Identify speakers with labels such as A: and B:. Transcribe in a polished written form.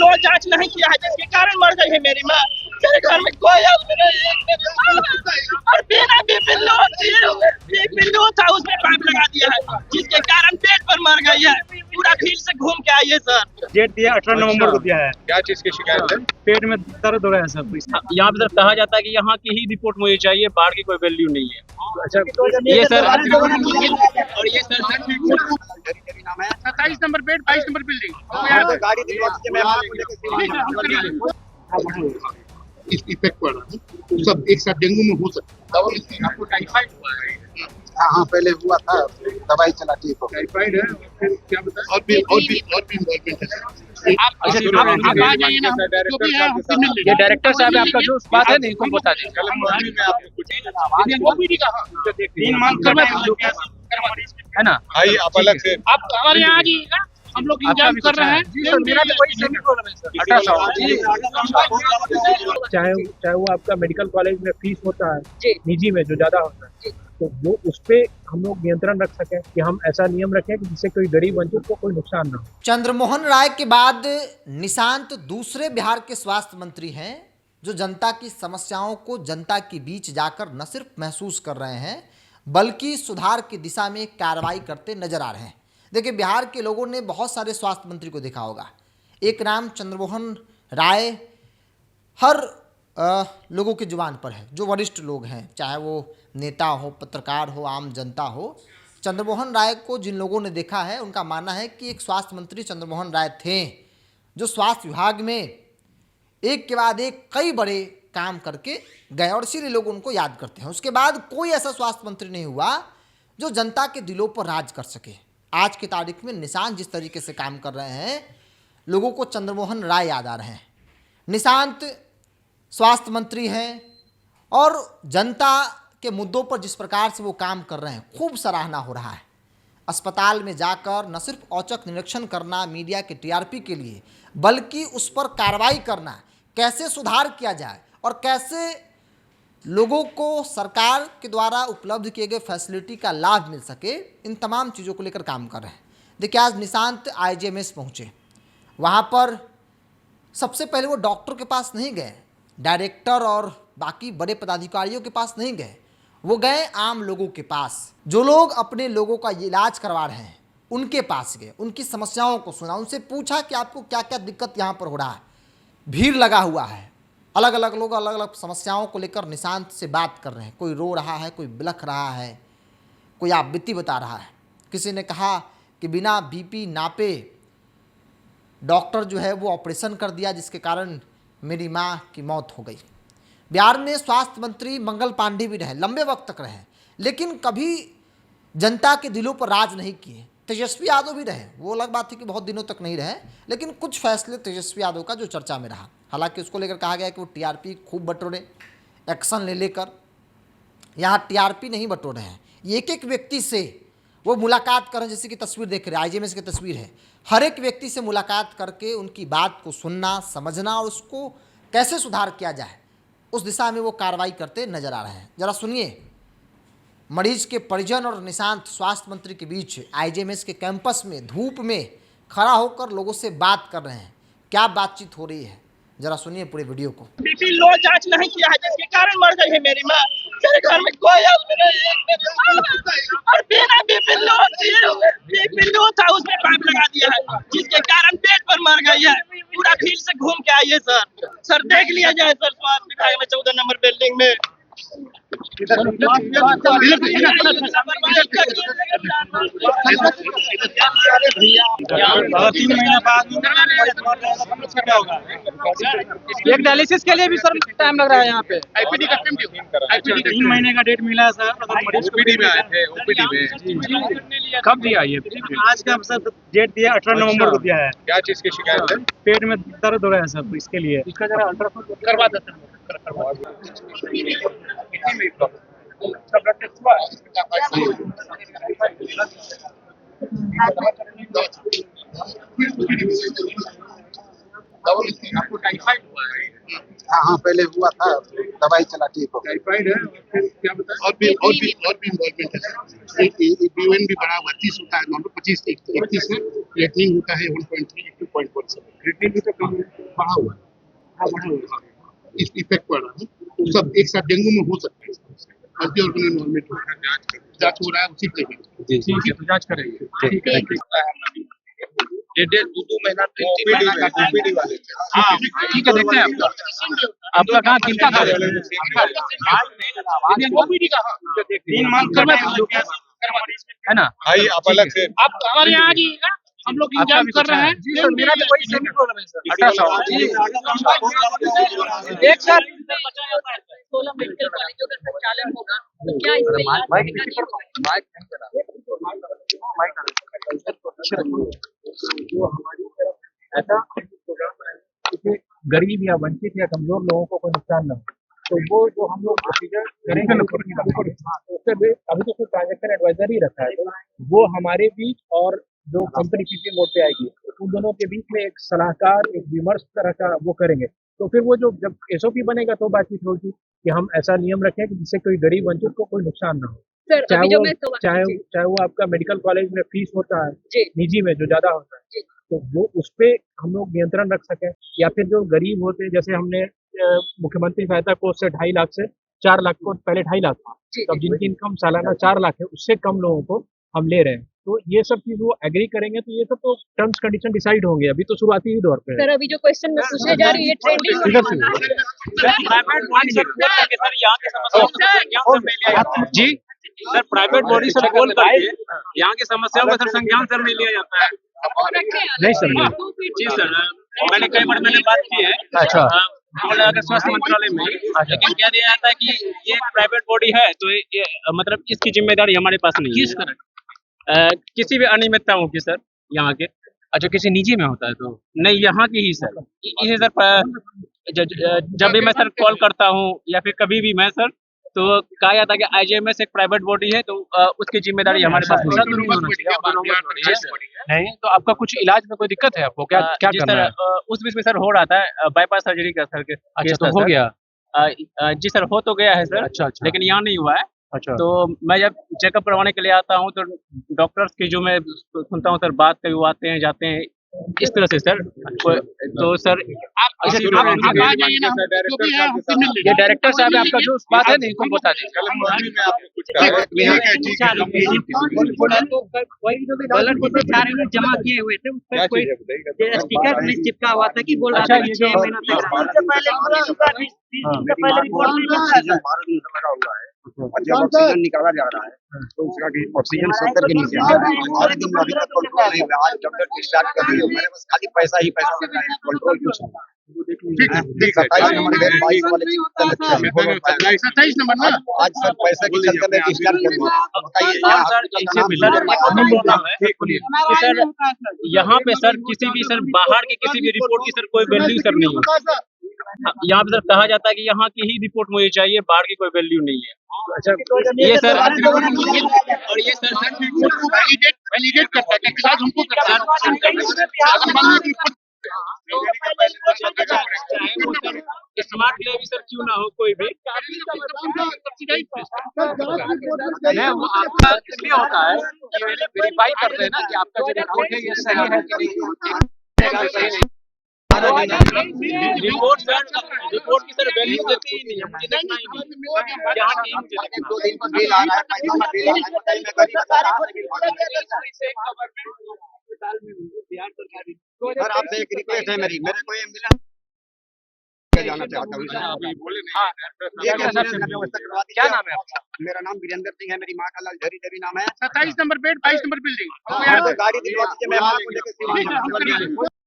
A: लो जांच नहीं किया है, जिसके कारण मर गई है मेरी माँ। मेरे घर में कोई आदमी नहीं है, मेरी माँ और बिना बीपी लो था, उसमें पाइप लगा दिया है, जिसके कारण पेट पर मर गई है। पूरा फील्ड से घूम के आइए सर।
B: डेट दिया 18 नवंबर को दिया है।
C: क्या चीज की शिकायत है?
B: पेट में दर्द हो रहा है सर।
D: यहाँ पे सर कहा जाता है कि यहाँ की ही रिपोर्ट मुझे चाहिए, बाहर की कोई वैल्यू नहीं है।
B: अच्छा,
D: ये सर
C: और ये sir
E: 27 number bed 22 number building
F: effect पड़ रहा है, तो सब एक साथ डेंगू में हो सकता है।
C: आपको टाइफाइड हुआ है?
F: हाँ, पहले हुआ था, दवाई चला ठीक हो।
C: टाइफाइड है, फिर क्या बताया?
F: और भी इन्वॉल्वमेंट है।
E: आप आ जाइए ना, जो भी है हमसे मिल लीजिए।
D: ये डायरेक्टर साहब है, आपका जो बात है नहीं को बता दीजिए।
C: कल में आपको कुछ
E: ओपीडी का
B: 3 मंथ
D: है ना।
C: आइए आप अलग से
E: आप हमारे यहाँ आ जाइएगा, हम लोग इंतजाम कर रहे हैं।
D: मेरा भी वही सेम प्रॉब्लम है सर, अल्ट्रासाउंड।
B: चाहे वो आपका मेडिकल कॉलेज में फीस होता है निजी में जो ज्यादा होता है, तो वो उस पे हम लोग नियंत्रण रख सकें कि हम ऐसा नियम रखें कि जिससे कोई गरीब बच्चों को कोई नुकसान ना हो।
G: चंद्रमोहन राय के बाद निशांत दूसरे बिहार के स्वास्थ्य मंत्री हैं जो जनता की समस्याओं को जनता के बीच जाकर न सिर्फ महसूस कर रहे हैं बल्कि सुधार की दिशा में कार्रवाई करते नजर आ रहे हैं। देखिए, बिहार के लोगों ने बहुत सारे स्वास्थ्य मंत्री को देखा होगा। एक नाम चंद्रमोहन राय हर लोगों की जुबान पर है, जो वरिष्ठ लोग हैं, चाहे वो नेता हो, पत्रकार हो, आम जनता हो। चंद्रमोहन राय को जिन लोगों ने देखा है उनका मानना है कि एक स्वास्थ्य मंत्री चंद्रमोहन राय थे जो स्वास्थ्य विभाग में एक के बाद एक कई बड़े काम करके गए और इसीलिए लोग उनको याद करते हैं। उसके बाद कोई ऐसा स्वास्थ्य मंत्री नहीं हुआ जो जनता के दिलों पर राज कर सके। आज की तारीख में निशांत जिस तरीके से काम कर रहे हैं, लोगों को चंद्रमोहन राय याद आ रहे हैं। निशांत स्वास्थ्य मंत्री हैं और जनता के मुद्दों पर जिस प्रकार से वो काम कर रहे हैं, खूब सराहना हो रहा है। अस्पताल में जाकर न सिर्फ औचक निरीक्षण करना मीडिया के टीआरपी के लिए, बल्कि उस पर कार्रवाई करना, कैसे सुधार किया जाए और कैसे लोगों को सरकार के द्वारा उपलब्ध किए गए फैसिलिटी का लाभ मिल सके, इन तमाम चीज़ों को लेकर काम कर रहे हैं। देखिए, आज निशांत आईजीएमएस पहुँचे। वहाँ पर सबसे पहले वो डॉक्टर के पास नहीं गए, डायरेक्टर और बाकी बड़े पदाधिकारियों के पास नहीं गए, वो गए आम लोगों के पास। जो लोग अपने लोगों का इलाज करवा रहे हैं उनके पास गए, उनकी समस्याओं को सुना, उनसे पूछा कि आपको क्या क्या दिक्कत यहाँ पर हो रहा है। भीड़ लगा हुआ है, अलग अलग लोग अलग अलग समस्याओं को लेकर निशांत से बात कर रहे हैं। कोई रो रहा है, कोई बिलख रहा है, कोई आप बीती बता रहा है। किसी ने कहा कि बिना बीपी नापे डॉक्टर जो है वो ऑपरेशन कर दिया, जिसके कारण मेरी माँ की मौत हो गई। बिहार में स्वास्थ्य मंत्री मंगल पांडे भी रहे, लंबे वक्त तक रहे, लेकिन कभी जनता के दिलों पर राज नहीं किए। तेजस्वी यादव भी रहे, वो अलग बात है कि बहुत दिनों तक नहीं रहे, लेकिन कुछ फैसले तेजस्वी यादव का जो चर्चा में रहा। हालांकि उसको लेकर कहा गया कि वो टीआरपी खूब बटोरे, एक्शन ले लेकर। यहाँ टीआरपी नहीं बटोरे हैं, एक एक व्यक्ति से वो मुलाकात करें। जैसे कि तस्वीर देख रहे हैं, आईजीएमएस की तस्वीर है। हर एक व्यक्ति से मुलाकात करके उनकी बात को सुनना, समझना और उसको कैसे सुधार किया जाए, उस दिशा में वो कार्रवाई करते नजर आ रहे हैं। जरा सुनिए, मरीज के परिजन और निशांत स्वास्थ्य मंत्री के बीच आईजीएमएस के कैंपस में धूप में खड़ा होकर लोगों से बात कर रहे हैं। क्या बातचीत हो रही है, जरा सुनिए पूरे वीडियो को।
A: बीपी लो जांच नहीं किया है, जिसके कारण मर गई है मेरी माँ। मेरे घर में कोई आदमी नहीं है, मेरी माँ और बिना बीपी लो था, उसमें पाइप लगा दिया है, जिसके कारण पेट पर मर गई है। पूरा फील्ड से घूम के आइए सर देख लिया जाए सर, स्वास्थ्य विभाग में 14 नंबर बिल्डिंग में।
C: 3
B: महीना बाद
D: एक डायलिसिस के लिए भी सर टाइम लग रहा है यहाँ पे।
E: आईपीडी का
B: 3 महीने का डेट मिला है सर। अगर मरीज
C: ओपीडी में आए थे, ओपीडी में
D: कब दिया ये?
B: आज का सर डेट दिया 18 नवंबर को दिया है।
C: क्या चीज की शिकायत है?
B: पेट में दर्द हो रहा है सर, तो इसके लिए
D: इसका जरा अल्ट्रासाउंड
E: करवा देते हैं।
C: आपको टाइफाइड हुआ है?
F: हाँ पहले हुआ था, दवाई चला ठीक हो गया।
C: टाइफाइड है और फिर क्या बताया?
F: और भी इन्वॉल्वमेंट है। बीओएन भी बढ़ा हुआ 30 होता है, नॉर्मल 25 31 है। क्रिएटिनिन होता है 1.3 2.17।
C: क्रिएटिनिन भी तो कम
F: बढ़ा हुआ है। हाँ बढ़ा हुआ है, इफेक्ट पड़ रहा है। तो सब एक साथ डेंगू में हो सकता है। मल्टी ऑर्गन इन्वॉल्वमेंट हो रहा है, जांच हो रहा है उसी पे।
C: ठीक है, तो जांच करेंगे।
D: ये 1.5-2 महीना
C: ओपीडी वाले
E: हाँ
C: ठीक है, देखते हैं आपका कहाँ किनका कार्य
E: ओपीडी का 3 मंथ
C: है ना?
D: भाई आप अलग से
E: आप हमारे यहाँ आ जाइएगा, हम लोग इंतजाम कर रहे हैं।
C: जी सर, मेरा भी वही सेम प्रॉब्लम है सर। अल्ट्रासाउंड
E: एक सर
H: 16 मेडिकल कॉलेजों का संचालन होगा, तो क्या इसमें
B: जो हमारी तरफ ऐसा किसी गरीब या वंचित या कमजोर लोगों को कोई नुकसान न हो, तो वो जो हम लोग प्रोसीजर करेंगे उससे भी अभी तो कोई ट्रांजेक्शन एडवाइजर ही रखा है, तो वो हमारे बीच और जो कंपनी पीसी मोड पे आएगी उन दोनों के बीच में एक सलाहकार, एक विमर्श तरह का वो करेंगे। तो फिर वो जो जब एसओपी बनेगा तो बातचीत होगी कि हम ऐसा नियम रखें कि जिससे कोई गरीब वंचित को कोई नुकसान ना हो।
H: सर,
B: चाहे वो आपका मेडिकल कॉलेज में फीस होता है निजी में जो ज्यादा होता है, तो वो उस पे हम लोग नियंत्रण रख सकें, या फिर जो गरीब होते हैं, जैसे हमने मुख्यमंत्री सहायता कोष से 2.5 लाख से 4 लाख को, पहले 2.5 लाख था, तब जिनकी इनकम सालाना 4 लाख है उससे कम लोगों को हम ले रहे हैं। तो ये सब चीज वो एग्री करेंगे, तो ये सब तो टर्म्स कंडीशन डिसाइड होंगे, अभी तो शुरुआती ही दौर पे है।
H: सर, अभी जो क्वेश्चन में पूछे जा रही है ट्रेंडिंग
D: जी सर, प्राइवेट बॉडी से बोल करके यहाँ की समस्याओं का सर संज्ञान सर नहीं लिया जाता है।
B: नहीं सर,
D: जी सर, मैंने कई बार बात की है।
B: अच्छा,
D: स्वास्थ्य मंत्रालय में, लेकिन क्या दिया जाता है कि ये एक प्राइवेट बॉडी है, तो ये मतलब इसकी जिम्मेदारी हमारे पास नहीं है। किसी भी अनियमितताओं की सर यहाँ के।
C: अच्छा, किसी निजी में होता है तो
D: नहीं, यहाँ की ही सर। इसी सर जब भी मैं सर कॉल करता हूँ या फिर कभी भी मैं सर, तो कहा जाता है कि आईजीएमएस एक प्राइवेट बॉडी है, तो उसकी जिम्मेदारी हमारे पास नहीं है।
C: नहीं, तो आपका कुछ इलाज में कोई दिक्कत है आपको? क्या करना है?
D: उस बीच में सर हो रहा था बाईपास सर्जरी का सर।
C: अच्छा, तो हो गया?
D: जी सर, हो तो गया है सर।
C: अच्छा,
D: लेकिन यहाँ नहीं हुआ है।
C: अच्छा,
D: तो मैं जब चेकअप करवाने के लिए आता हूँ तो डॉक्टर्स की जो मैं सुनता हूँ सर, बात कभी वो आते हैं जाते हैं इस तरह से सर। तो सर
C: ये डायरेक्टर साहब आपका जो बात है नहीं को बता दीजिए।
H: ब्लड 4 यूनिट जमा किए हुए थे, उस पर कोई स्टिकर नहीं चिपका हुआ था कि बोल रहा था कि 6 महीना तक
I: और जब ऑक्सीजन निकाला जा रहा है तो उसका ऑक्सीजन 70 के नीचे आ रहा है। हमारे दिन में अभी तक कंट्रोल नहीं हुआ। आज डॉक्टर डिस्चार्ज कर रही है, मेरे पास खाली पैसा ही पैसा लगा है, कंट्रोल कुछ नहीं। 27 नंबर 22 वाले
F: 27 नंबर ना
I: आज सर पैसा के चलते मैं डिस्चार्ज कर दिया। बताइए
D: सर, यहाँ पे सर किसी भी सर बाहर की किसी भी रिपोर्ट की सर कोई वैल्यू सर नहीं है। यहाँ पे सर कहा जाता है कि यहाँ की ही रिपोर्ट मुझे चाहिए, बाहर की कोई वैल्यू नहीं है।
B: अच्छा,
D: ये सर
E: और ये सर वैलिडेट करता है कि इलाज हमको करना है।
D: स्मार्ट लेवी सर क्यों ना हो कोई भी,
C: वो आपका इसलिए होता है कि वेरीफाई करते हैं ना कि आपका जो रिपोर्ट है ये सही है कि नहीं।
D: रिपोर्ट की सर वैल्यू देती ही नहीं है, मुझे देखना ही नहीं। यहाँ की मुझे देखना।
I: 2 दिन पर बिल आ रहा है, पैसा का बिल आ रहा है। सर आपसे एक रिक्वेस्ट है मेरी, मेरे को एम्बुलेंस जाना चाहता हूँ।
C: क्या नाम है आपका?
I: मेरा नाम वीरेंद्र सिंह है, मेरी माँ का लाल झरी नाम है।
E: 27 नंबर बेड 22 नंबर बिल्डिंग।
I: गाड़ी दिलवा दीजिए, मैं आपको लेकर